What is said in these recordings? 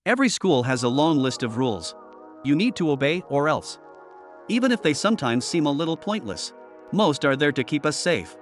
Every school has a long list of rules. You need to obey or else. Even if they sometimes seem a little pointless. Most are there to keep us safe.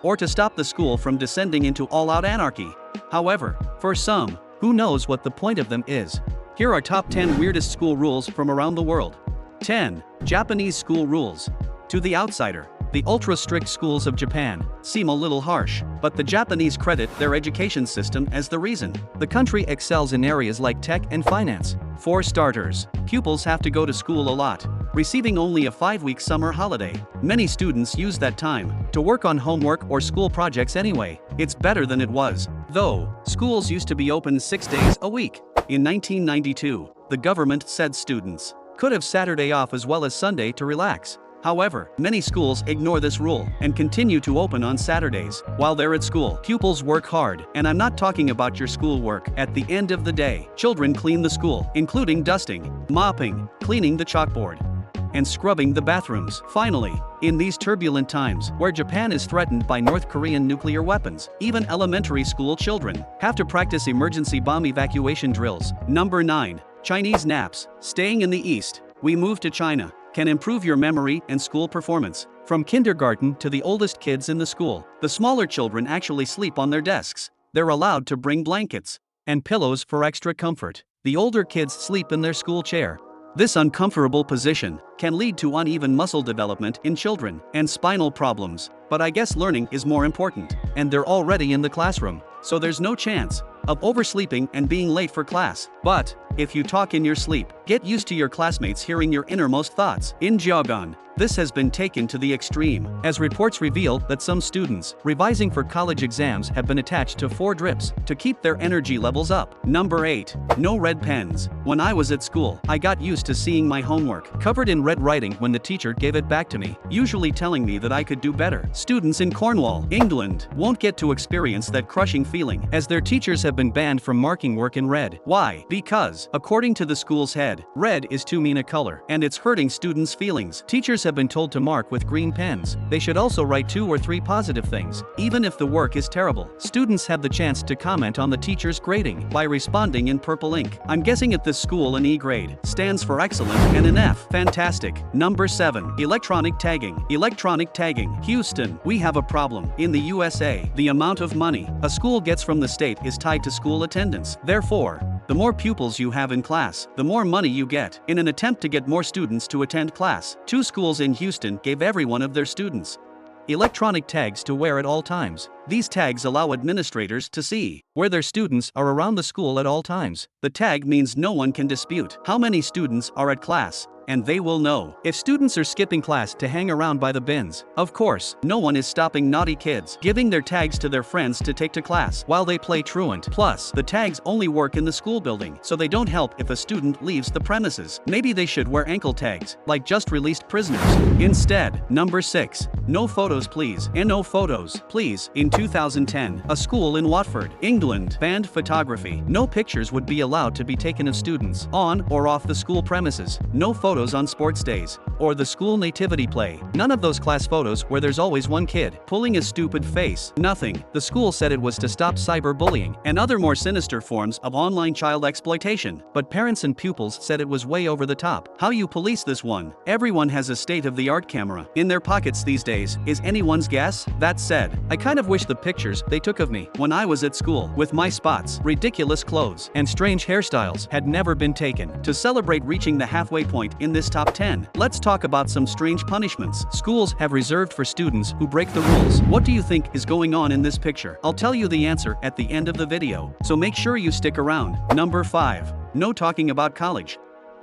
Or to stop the school from descending into all-out anarchy. However, for some, who knows what the point of them is? Here are top 10 weirdest school rules from around the world. 10. Japanese school rules. To the outsider, the ultra-strict schools of Japan seem a little harsh, but the Japanese credit their education system as the reason. The country excels in areas like tech and finance. For starters, pupils have to go to school a lot, receiving only a 5-week summer holiday. Many students use that time to work on homework or school projects anyway. It's better than it was, though. Schools used to be open 6 days a week. In 1992, the government said students could have Saturday off as well as Sunday to relax. However, many schools ignore this rule and continue to open on Saturdays. While they're at school, pupils work hard, and I'm not talking about your schoolwork. At the end of the day, children clean the school, including dusting, mopping, cleaning the chalkboard, and scrubbing the bathrooms. Finally, in these turbulent times, where Japan is threatened by North Korean nuclear weapons, even elementary school children have to practice emergency bomb evacuation drills. Number 9. Chinese naps. Staying in the East, we moved to China can improve your memory and school performance. From kindergarten to the oldest kids in the school, the smaller children actually sleep on their desks. They're allowed to bring blankets and pillows for extra comfort. The older kids sleep in their school chair. This uncomfortable position can lead to uneven muscle development in children and spinal problems, but I guess learning is more important, and they're already in the classroom, so there's no chance of oversleeping and being late for class. But if you talk in your sleep, get used to your classmates hearing your innermost thoughts. In Jiaogan, this has been taken to the extreme, as reports reveal that some students revising for college exams have been attached to 4 drips to keep their energy levels up. Number 8. No red pens. When I was at school, I got used to seeing my homework covered in red writing when the teacher gave it back to me, usually telling me that I could do better. Students in Cornwall, England, won't get to experience that crushing feeling, as their teachers have been banned from marking work in red. Why? Because, according to the school's head, red is too mean a color, and it's hurting students' feelings. Teachers have been told to mark with green pens. They should also write 2 or 3 positive things, even if the work is terrible. Students have the chance to comment on the teacher's grading by responding in purple ink. I'm guessing at this school an E grade stands for excellent and an F, fantastic. Number 7. Electronic tagging. Electronic tagging. Houston, we have a problem. In the USA, the amount of money a school gets from the state is tied to school attendance. Therefore, the more pupils you have in class, the more money you get. In an attempt to get more students to attend class, 2 schools in Houston gave every one of their students electronic tags to wear at all times. These tags allow administrators to see where their students are around the school at all times. The tag means no one can dispute how many students are at class, and they will know if students are skipping class to hang around by the bins. Of course, no one is stopping naughty kids giving their tags to their friends to take to class while they play truant. Plus, the tags only work in the school building, so they don't help if a student leaves the premises. Maybe they should wear ankle tags, like just released prisoners. Instead, number 6. No photos please. And no photos, please. In 2010, a school in Watford, England, banned photography. No pictures would be allowed to be taken of students on or off the school premises. No photos on sports days, or the school nativity play. None of those class photos where there's always one kid pulling a stupid face. Nothing. The school said it was to stop cyberbullying and other more sinister forms of online child exploitation, but parents and pupils said it was way over the top. How you police this one? Everyone has a state-of-the-art camera in their pockets these days, is anyone's guess? That said, I kind of wish the pictures they took of me when I was at school with my spots, ridiculous clothes, and strange hairstyles had never been taken. To celebrate reaching the halfway point in this top 10, let's talk about some strange punishments schools have reserved for students who break the rules. What do you think is going on in this picture? I'll tell you the answer at the end of the video, so make sure you stick around. Number 5. No talking about college.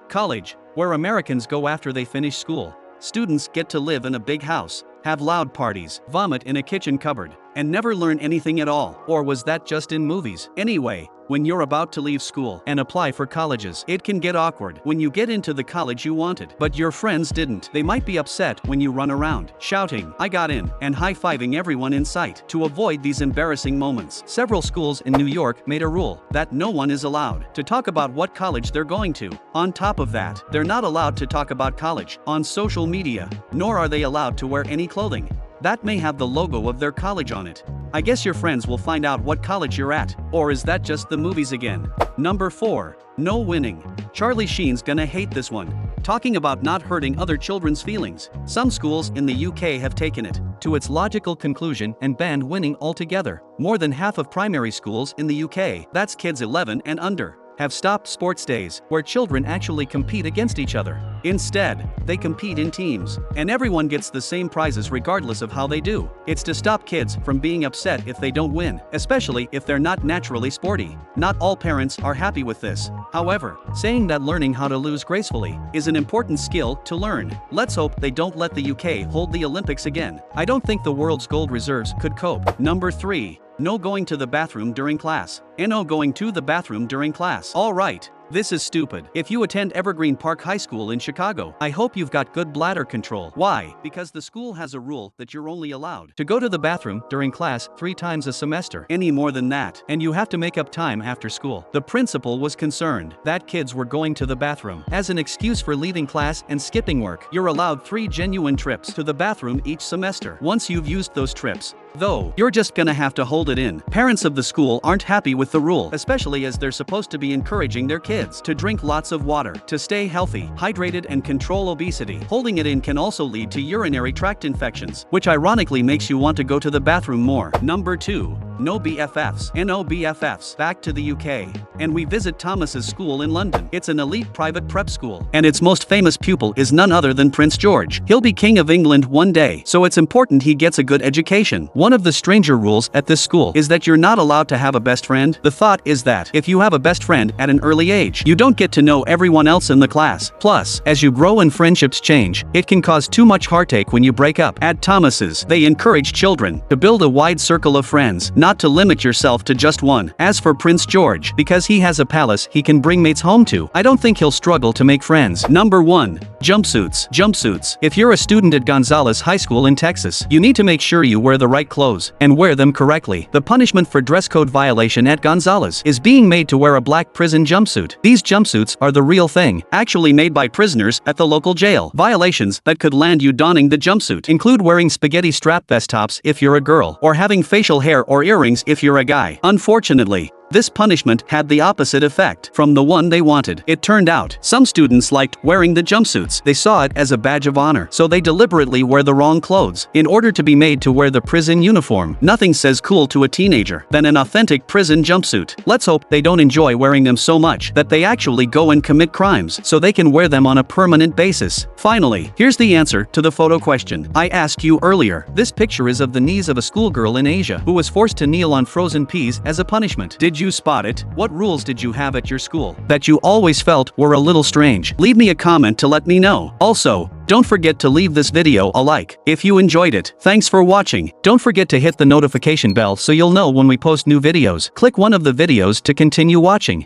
College, where Americans go after they finish school. Students get to live in a big house, have loud parties, vomit in a kitchen cupboard, and never learn anything at all. Or was that just in movies? Anyway, when you're about to leave school and apply for colleges, it can get awkward when you get into the college you wanted, but your friends didn't. They might be upset when you run around, shouting, "I got in," and high-fiving everyone in sight. To avoid these embarrassing moments, several schools in New York made a rule that no one is allowed to talk about what college they're going to. On top of that, they're not allowed to talk about college on social media, nor are they allowed to wear any clothing that may have the logo of their college on it. I guess your friends will find out what college you're at, or is that just the movies again? Number 4. No winning. Charlie Sheen's gonna hate this one. Talking about not hurting other children's feelings. Some schools in the UK have taken it to its logical conclusion and banned winning altogether. More than half of primary schools in the UK, that's kids 11 and under, have stopped sports days where children actually compete against each other. Instead, they compete in teams, and everyone gets the same prizes regardless of how they do. It's to stop kids from being upset if they don't win, especially if they're not naturally sporty. Not all parents are happy with this. However, saying that learning how to lose gracefully is an important skill to learn. Let's hope they don't let the UK hold the Olympics again. I don't think the world's gold reserves could cope. Number 3. No going to the bathroom during class. No going to the bathroom during class. Alright, this is stupid. If you attend Evergreen Park High School in Chicago, I hope you've got good bladder control. Why? Because the school has a rule that you're only allowed to go to the bathroom during class 3 times a semester. Any more than that, and you have to make up time after school. The principal was concerned that kids were going to the bathroom as an excuse for leaving class and skipping work. You're allowed 3 genuine trips to the bathroom each semester. Once you've used those trips, though, you're just gonna have to hold it in. Parents of the school aren't happy with the rule, especially as they're supposed to be encouraging their kids to drink lots of water, to stay healthy, hydrated and control obesity. Holding it in can also lead to urinary tract infections, which ironically makes you want to go to the bathroom more. Number 2. No BFFs. No BFFs. Back to the UK, and we visit Thomas's school in London. It's an elite private prep school, and its most famous pupil is none other than Prince George. He'll be King of England one day, so it's important he gets a good education. One of the stranger rules at this school is that you're not allowed to have a best friend. The thought is that if you have a best friend at an early age, you don't get to know everyone else in the class. Plus, as you grow and friendships change, it can cause too much heartache when you break up. At Thomas's, they encourage children to build a wide circle of friends, not to limit yourself to just one. As for Prince George, because he has a palace he can bring mates home to, I don't think he'll struggle to make friends. Number 1. Jumpsuits. Jumpsuits. If you're a student at Gonzales High School in Texas, you need to make sure you wear the right clothes and wear them correctly. The punishment for dress code violation at Gonzales is being made to wear a black prison jumpsuit. These jumpsuits are the real thing, actually made by prisoners at the local jail. Violations that could land you donning the jumpsuit include wearing spaghetti strap vest tops if you're a girl, or having facial hair or earrings if you're a guy. Unfortunately, this punishment had the opposite effect from the one they wanted. It turned out, some students liked wearing the jumpsuits. They saw it as a badge of honor, so they deliberately wear the wrong clothes in order to be made to wear the prison uniform. Nothing says cool to a teenager than an authentic prison jumpsuit. Let's hope they don't enjoy wearing them so much that they actually go and commit crimes so they can wear them on a permanent basis. Finally, here's the answer to the photo question I asked you earlier. This picture is of the knees of a schoolgirl in Asia who was forced to kneel on frozen peas as a punishment. Did you spot it? What rules did you have at your school that you always felt were a little strange? Leave me a comment to let me know. Also, don't forget to leave this video a like if you enjoyed it. Thanks for watching. Don't forget to hit the notification bell so you'll know when we post new videos. Click one of the videos to continue watching.